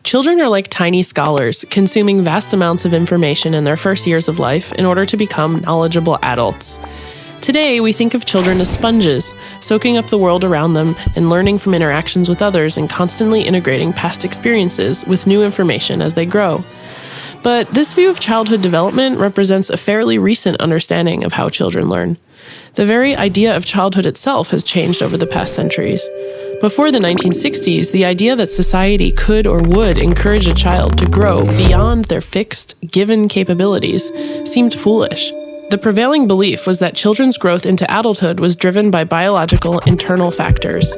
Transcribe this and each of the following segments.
Children are like tiny scholars, consuming vast amounts of information in their first years of life in order to become knowledgeable adults. Today, we think of children as sponges, soaking up the world around them and learning from interactions with others and constantly integrating past experiences with new information as they grow. But this view of childhood development represents a fairly recent understanding of how children learn. The very idea of childhood itself has changed over the past centuries. Before the 1960s, the idea that society could or would encourage a child to grow beyond their fixed, given capabilities seemed foolish. The prevailing belief was that children's growth into adulthood was driven by biological internal factors.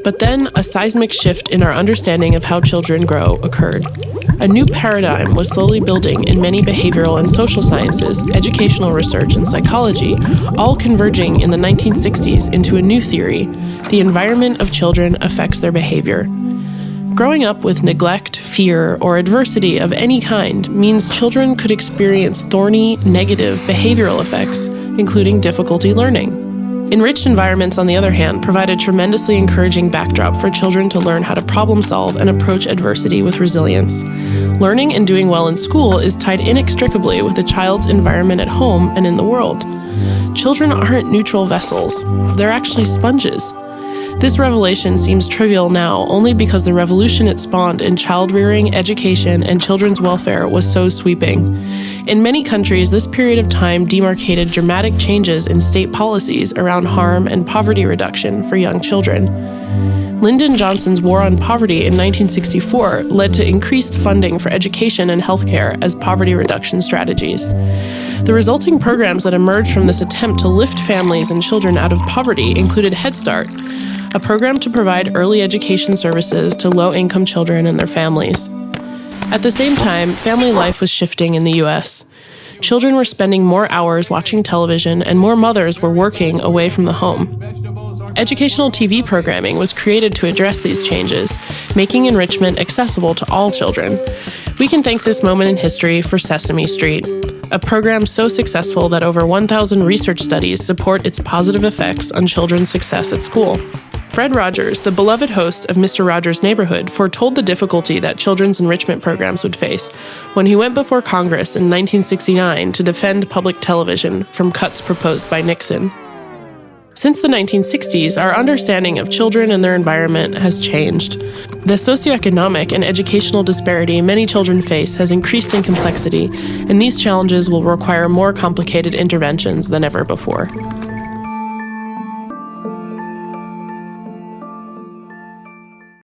But then, a seismic shift in our understanding of how children grow occurred. A new paradigm was slowly building in many behavioral and social sciences, educational research, and psychology, all converging in the 1960s into a new theory: the environment of children affects their behavior. Growing up with neglect, fear, or adversity of any kind means children could experience thorny, negative behavioral effects, including difficulty learning. Enriched environments, on the other hand, provide a tremendously encouraging backdrop for children to learn how to problem solve and approach adversity with resilience. Learning and doing well in school is tied inextricably with a child's environment at home and in the world. Children aren't neutral vessels. They're actually sponges. This revelation seems trivial now only because the revolution it spawned in child-rearing, education, and children's welfare was so sweeping. In many countries, this period of time demarcated dramatic changes in state policies around harm and poverty reduction for young children. Lyndon Johnson's War on Poverty in 1964 led to increased funding for education and healthcare as poverty reduction strategies. The resulting programs that emerged from this attempt to lift families and children out of poverty included Head Start, a program to provide early education services to low-income children and their families. At the same time, family life was shifting in the U.S. Children were spending more hours watching television, and more mothers were working away from the home. Educational TV programming was created to address these changes, making enrichment accessible to all children. We can thank this moment in history for Sesame Street, a program so successful that over 1,000 research studies support its positive effects on children's success at school. Fred Rogers, the beloved host of Mr. Rogers' Neighborhood, foretold the difficulty that children's enrichment programs would face when he went before Congress in 1969 to defend public television from cuts proposed by Nixon. Since the 1960s, our understanding of children and their environment has changed. The socioeconomic and educational disparity many children face has increased in complexity, and these challenges will require more complicated interventions than ever before.